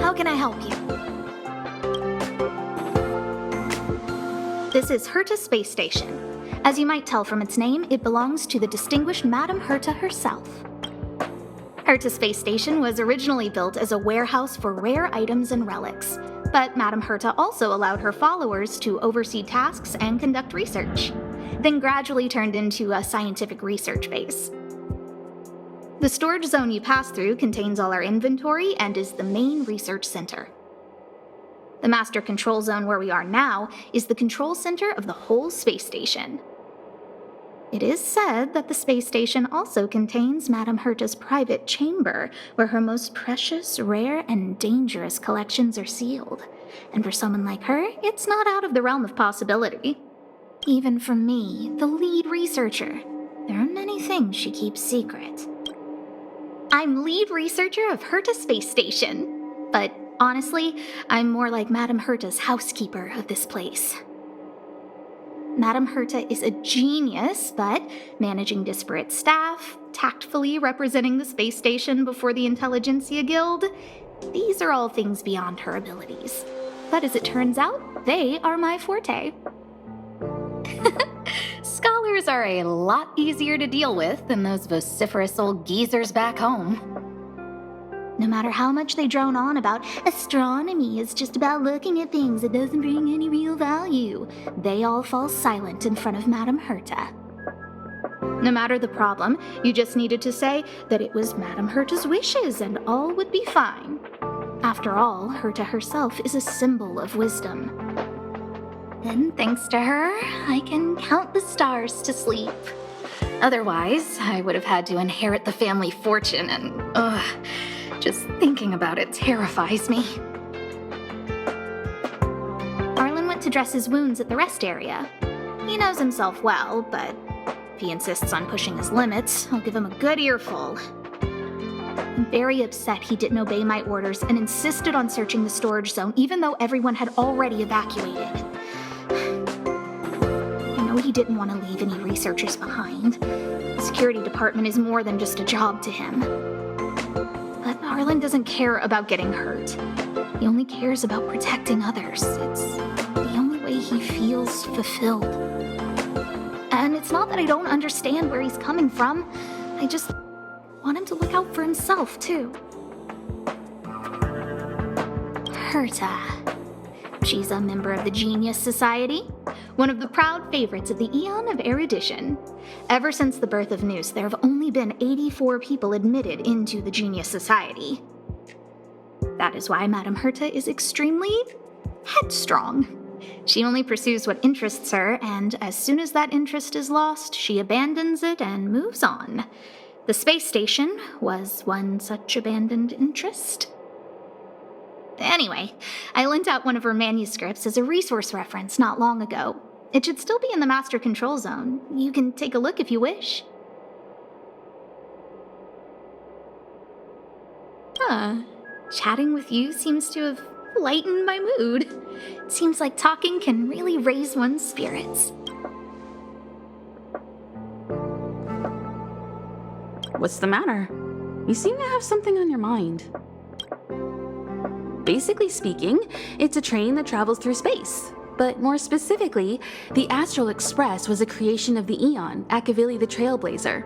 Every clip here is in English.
How can I help you? This is Herta Space Station. As you might tell from its name, it belongs to the distinguished Madame Herta herself. Herta Space Station was originally built as a warehouse for rare items and relics, but Madame Herta also allowed her followers to oversee tasks and conduct research, then gradually turned into a scientific research base. The storage zone you pass through contains all our inventory and is the main research center. The master control zone where we are now is the control center of the whole space station. It is said that the space station also contains Madame Herta's private chamber, where her most precious, rare, and dangerous collections are sealed. And for someone like her, it's not out of the realm of possibility. Even from me, the lead researcher, there are many things she keeps secret. I'm lead researcher of Herta Space Station, but honestly, I'm more like Madame Herta's housekeeper of this place. Madame Herta is a genius, but managing disparate staff, tactfully representing the space station before the Intelligentsia Guild, these are all things beyond her abilities. But as it turns out, they are my forte. Scholars are a lot easier to deal with than those vociferous old geezers back home. No matter how much they drone on about astronomy is just about looking at things that doesn't bring any real value, they all fall silent in front of Madame Herta. No matter the problem, you just needed to say that it was Madame Herta's wishes and all would be fine. After all, Herta herself is a symbol of wisdom. And thanks to her, I can count the stars to sleep. Otherwise, I would have had to inherit the family fortune and, just thinking about it terrifies me. Arlen went to dress his wounds at the rest area. He knows himself well, but if he insists on pushing his limits, I'll give him a good earful. I'm very upset he didn't obey my orders and insisted on searching the storage zone even though everyone had already evacuated. I know he didn't want to leave any researchers behind. The security department is more than just a job to him. But Arlen doesn't care about getting hurt. He only cares about protecting others. It's the only way he feels fulfilled. And it's not that I don't understand where he's coming from. I just want him to look out for himself, too. Herta. She's a member of the Genius Society, one of the proud favorites of the Eon of Erudition. Ever since the birth of Nous, there have only been 84 people admitted into the Genius Society. That is why Madame Herta is extremely headstrong. She only pursues what interests her, and as soon as that interest is lost, she abandons it and moves on. The space station was one such abandoned interest. Anyway, I lent out one of her manuscripts as a resource reference not long ago. It should still be in the master control zone. You can take a look if you wish. Chatting with you seems to have lightened my mood. It seems like talking can really raise one's spirits. What's the matter? You seem to have something on your mind. Basically speaking, it's a train that travels through space. But more specifically, the Astral Express was a creation of the Eon, Akavili the Trailblazer.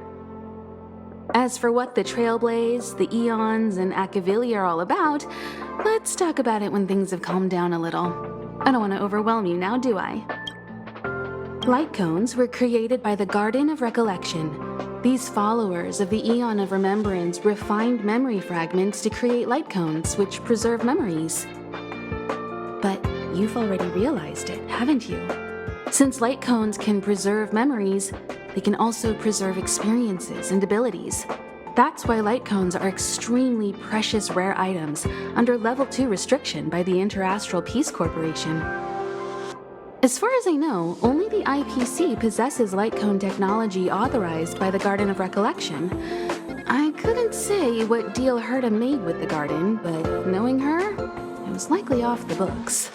As for what the Trailblaze, the Eons, and Akavili are all about, let's talk about it when things have calmed down a little. I don't want to overwhelm you now, do I? Light cones were created by the Garden of Recollection. These followers of the Eon of Remembrance refined memory fragments to create light cones, which preserve memories. But you've already realized it, haven't you? Since light cones can preserve memories, they can also preserve experiences and abilities. That's why light cones are extremely precious rare items under Level 2 restriction by the Interastral Peace Corporation. As far as I know, only the IPC possesses light cone technology authorized by the Garden of Recollection. I couldn't say what deal Herta made with the Garden, but knowing her, it was likely off the books.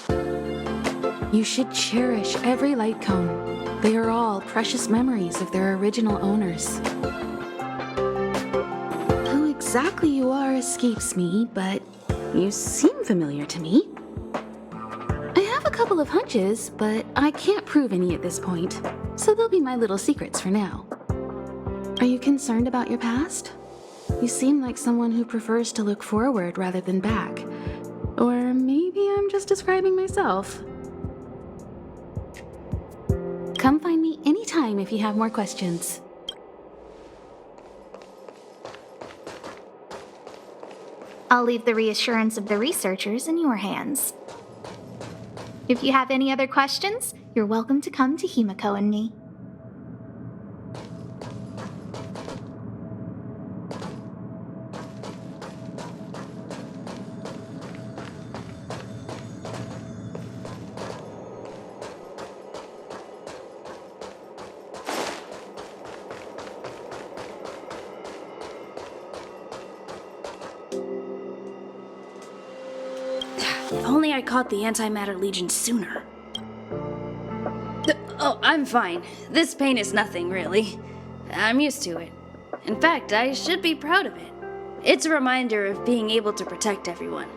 You should cherish every light cone. They are all precious memories of their original owners. Who exactly you are escapes me, but You seem familiar to me. I have a couple of hunches, but I can't prove any at this point, so they'll be my little secrets for now. Are you concerned about your past? You seem like someone who prefers to look forward rather than back. Or maybe I'm just describing myself. Come find me anytime if you have more questions. I'll leave the reassurance of the researchers in your hands. If you have any other questions, you're welcome to come to Himiko and me. If only I caught the Antimatter Legion sooner. Oh, I'm fine. This pain is nothing, really. I'm used to it. In fact, I should be proud of it. It's a reminder of being able to protect everyone.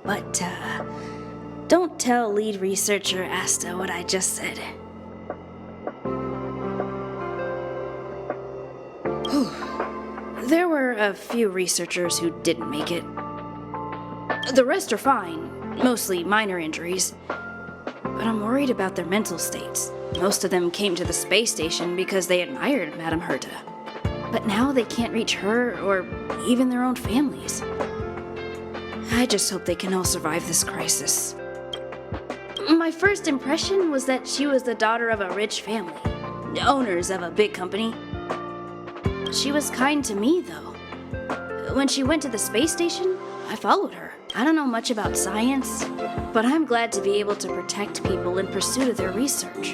But, don't tell lead researcher Asta what I just said. There were a few researchers who didn't make it. The rest are fine, mostly minor injuries. But I'm worried about their mental states. Most of them came to the space station because they admired Madame Herta. But now they can't reach her or even their own families. I just hope they can all survive this crisis. My first impression was that she was the daughter of a rich family, owners of a big company. She was kind to me, though. When she went to the space station, I followed her. I don't know much about science, but I'm glad to be able to protect people in pursuit of their research.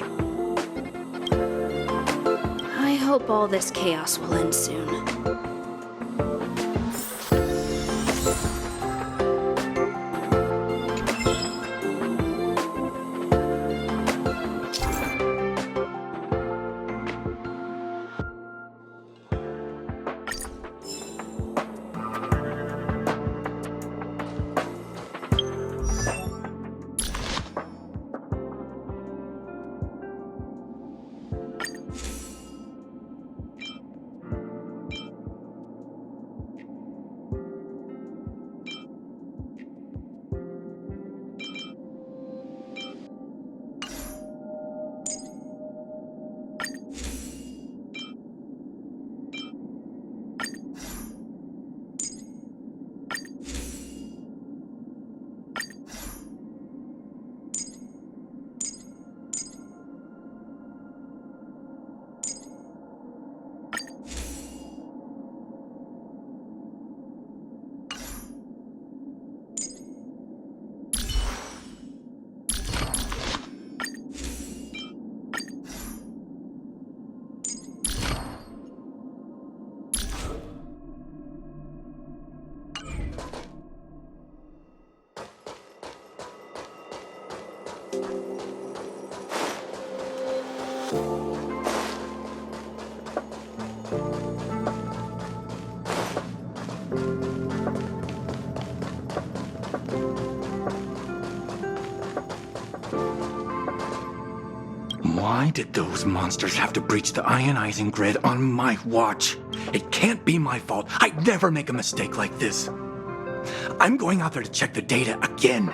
I hope all this chaos will end soon. Why did those monsters have to breach the ionizing grid on my watch? It can't be my fault. I'd never make a mistake like this. I'm going out there to check the data again.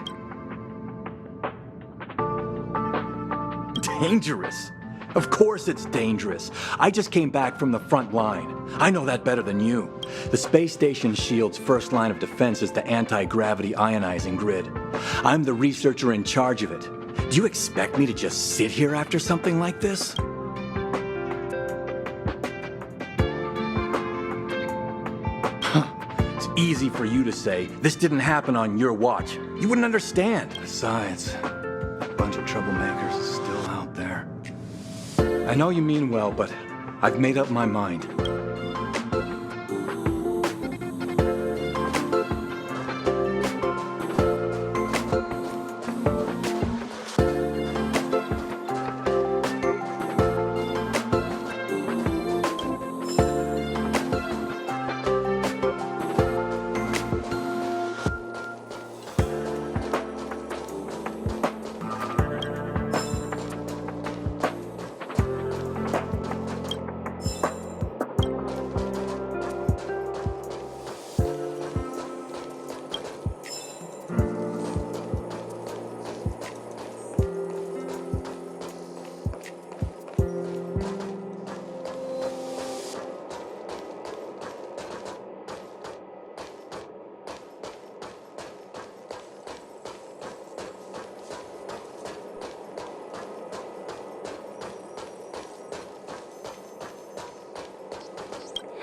Dangerous? Of course it's dangerous. I just came back from the front line. I know that better than you. The space station shield's first line of defense is the anti-gravity ionizing grid. I'm the researcher in charge of it. Do you expect me to just sit here after something like this? It's easy for you to say, this didn't happen on your watch. You wouldn't understand. Besides, a bunch of troublemakers is still out there. I know you mean well, but I've made up my mind.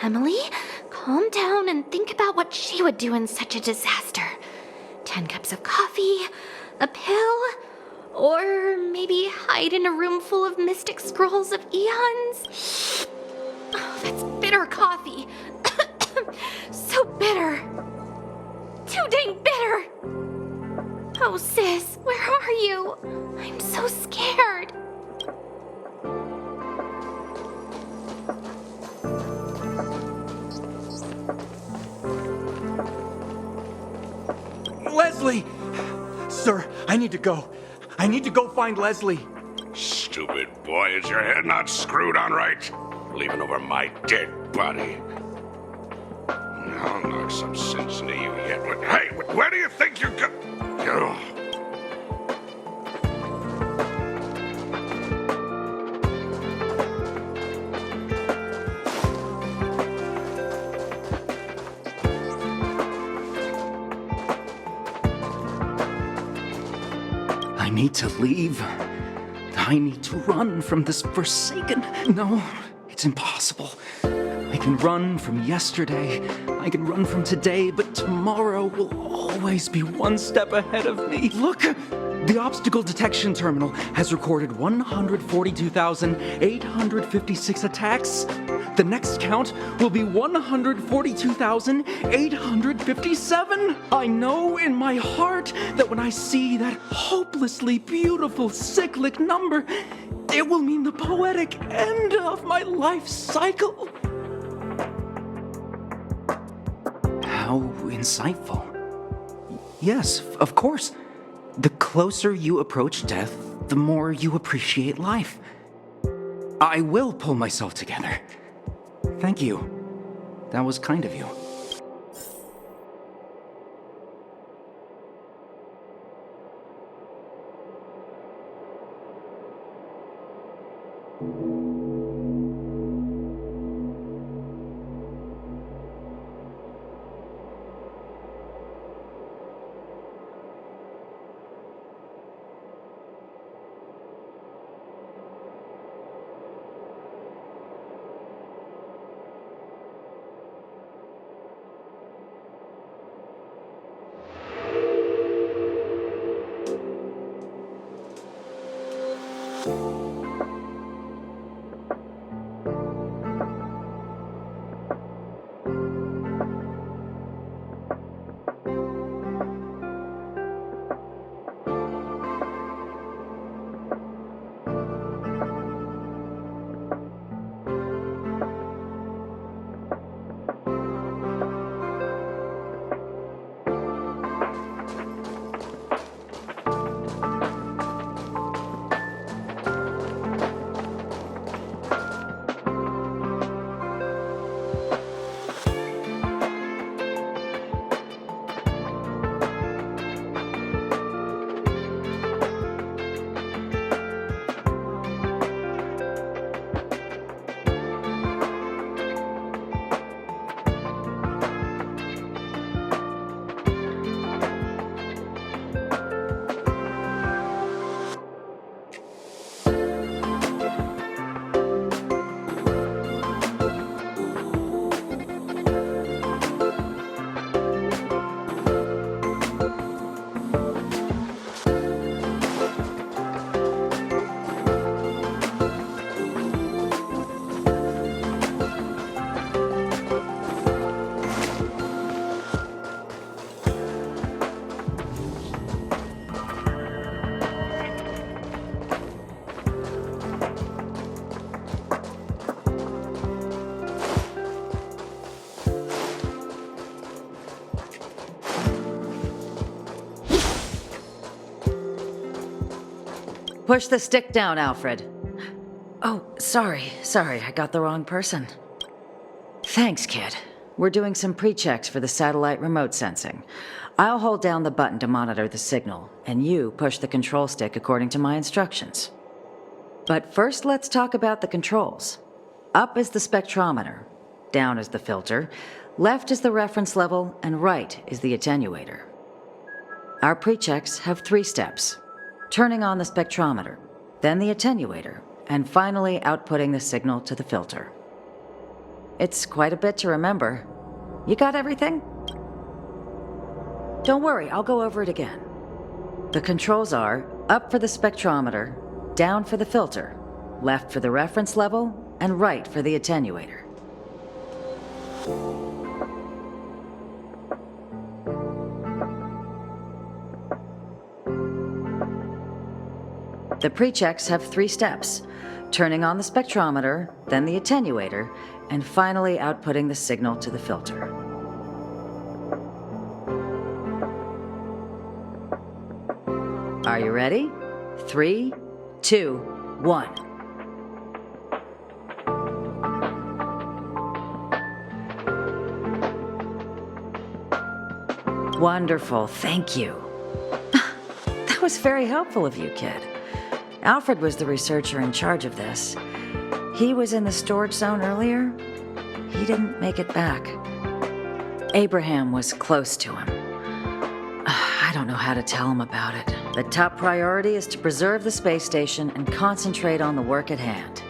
Emily, calm down and think about what she would do in such a disaster. 10 cups of coffee, a pill, or maybe hide in a room full of mystic scrolls of eons? Oh, that's bitter coffee. So bitter. Too dang bitter. Oh, sis, where are you? I'm so scared. Leslie! Sir, I need to go. I need to go find Leslie. Stupid boy, is your head not screwed on right? Leaving over my dead body. I'll knock some sense into you yet. Hey, where do you think you're go? I need to leave. I need to run from this forsaken... No, it's impossible. I can run from yesterday, I can run from today, but tomorrow will always be one step ahead of me. Look! The obstacle detection terminal has recorded 142,856 attacks. The next count will be 142,857. I know in my heart that when I see that hopelessly beautiful cyclic number, it will mean the poetic end of my life cycle. How insightful. Yes, of course. The closer you approach death, the more you appreciate life. I will pull myself together. Thank you. That was kind of you. Push the stick down, Alfred. Oh, sorry, I got the wrong person. Thanks, kid. We're doing some pre-checks for the satellite remote sensing. I'll hold down the button to monitor the signal, and you push the control stick according to my instructions. But first, let's talk about the controls. Up is the spectrometer, down is the filter, left is the reference level, and right is the attenuator. Our pre-checks have 3 steps. Turning on the spectrometer, then the attenuator, and finally outputting the signal to the filter. It's quite a bit to remember. You got everything? Don't worry, I'll go over it again. The controls are up for the spectrometer, down for the filter, left for the reference level, and right for the attenuator. The pre-checks have 3 steps: turning on the spectrometer, then the attenuator, and finally outputting the signal to the filter. Are you ready? 3, 2, 1. Wonderful, thank you. That was very helpful of you, kid. Alfred was the researcher in charge of this. He was in the storage zone earlier. He didn't make it back. Abraham was close to him. I don't know how to tell him about it. The top priority is to preserve the space station and concentrate on the work at hand.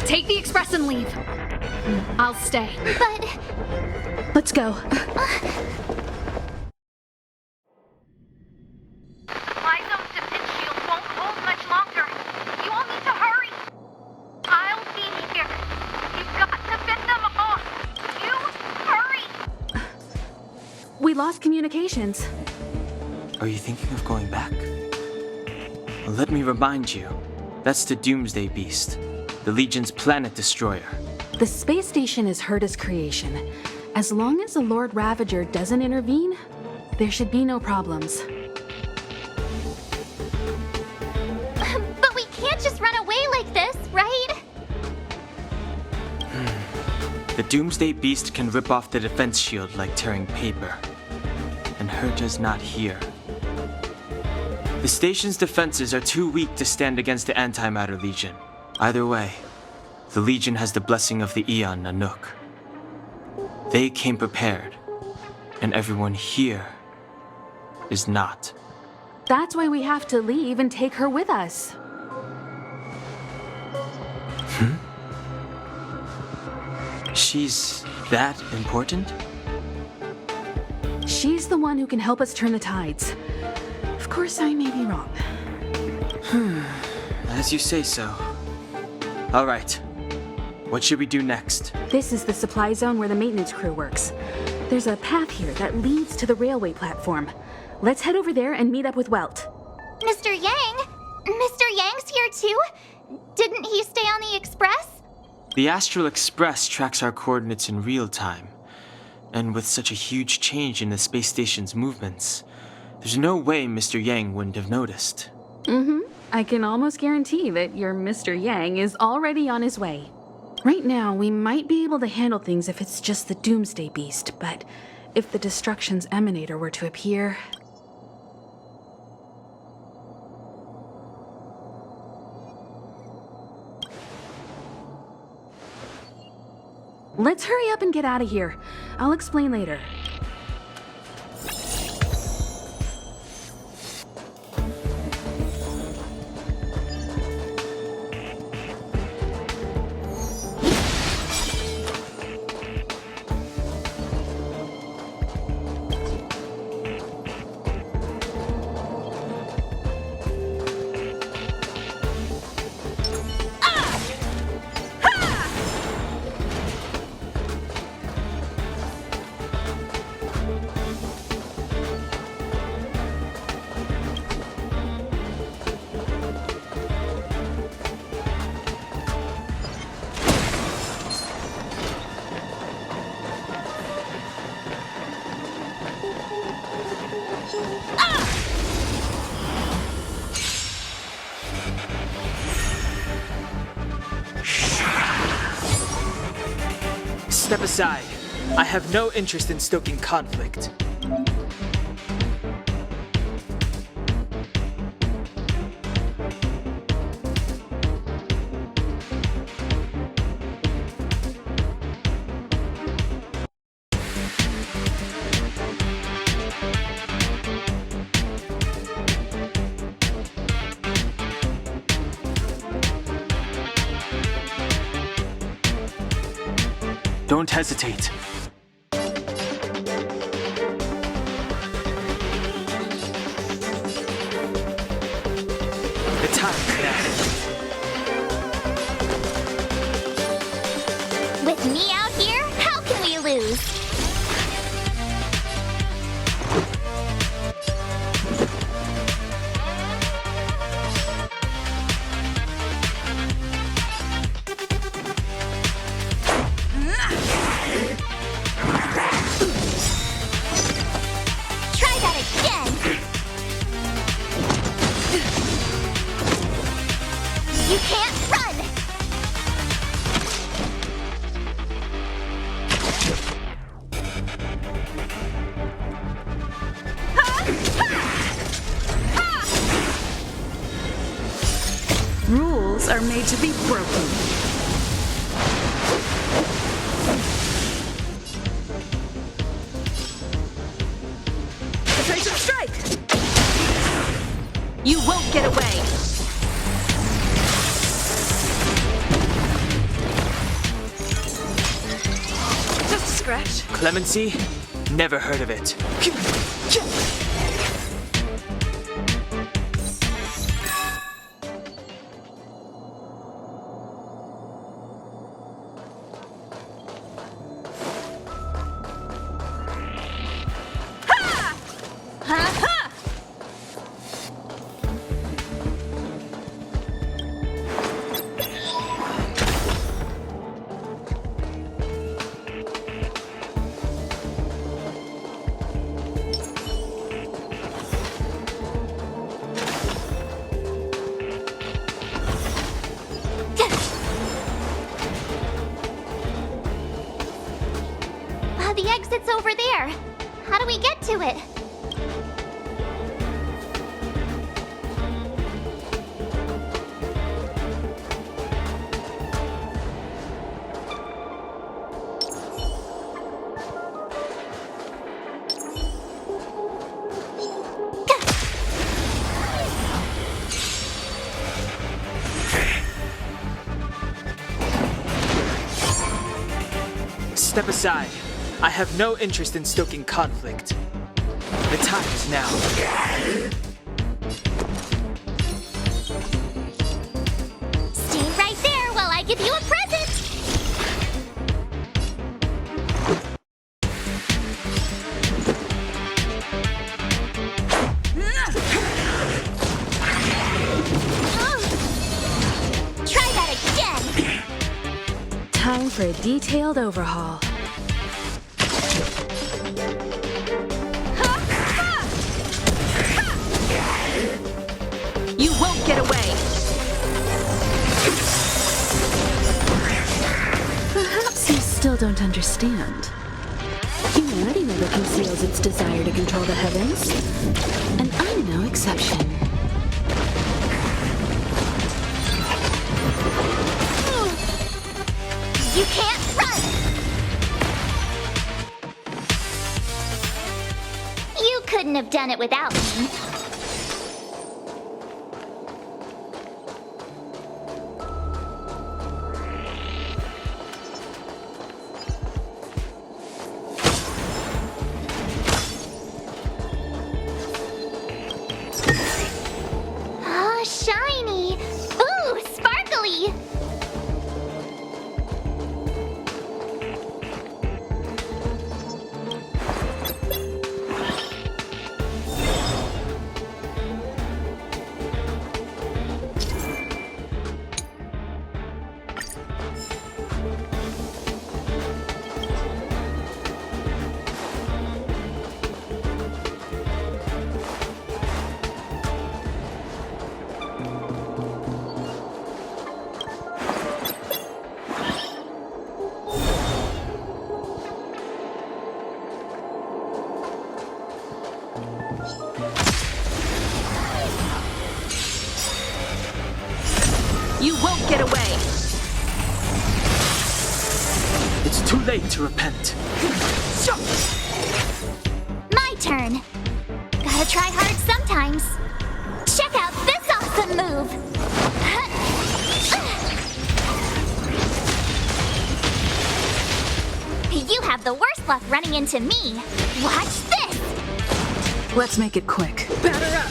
Take the express and leave. I'll stay. But Let's go. My zone's defense shield won't hold much longer. You all need to hurry. I'll be here. You've got to fend them off. You hurry. We lost communications. Are you thinking of going back? Well, let me remind you, that's the Doomsday Beast, the Legion's planet destroyer. The space station is Herta's creation. As long as the Lord Ravager doesn't intervene, there should be no problems. but we can't just run away like this, right? The Doomsday Beast can rip off the defense shield like tearing paper. And Herta's not here. The station's defenses are too weak to stand against the Antimatter Legion. Either way, the Legion has the blessing of the Aeon Nanook. They came prepared, and everyone here is not. That's why we have to leave and take her with us. She's that important? She's the one who can help us turn the tides. Of course, I may be wrong. As you say so. All right. What should we do next? This is the supply zone where the maintenance crew works. There's a path here that leads to the railway platform. Let's head over there and meet up with Welt. Mr. Yang? Mr. Yang's here too? Didn't he stay on the Express? The Astral Express tracks our coordinates in real time. And with such a huge change in the space station's movements, there's no way Mr. Yang wouldn't have noticed. I can almost guarantee that your Mr. Yang is already on his way. Right now, we might be able to handle things if it's just the Doomsday Beast, but if the Destruction's Emanator were to appear... Let's hurry up and get out of here. I'll explain later. Step aside. I have no interest in stoking conflict. Don't hesitate. The time now. With me out here, how can we lose? Try that again. You can't run. Rules are made to be broken. Defensive strike! You won't get away! Just a scratch. Clemency? Never heard of it. The exit's over there. How do we get to it? Step aside. I have no interest in stoking conflict. The time is now. Stay right there while I give you a present! Try that again! Time for a detailed overhaul. You won't get away! Perhaps you still don't understand. Humanity never conceals its desire to control the heavens, and I'm no exception. You can't run! couldn't have done it without me. Oh, shiny! Ooh, sparkly! You won't get away! It's too late to repent. My turn. Gotta try hard sometimes. Check out this awesome move! You have the worst luck running into me. Watch this! Let's make it quick. Batter up!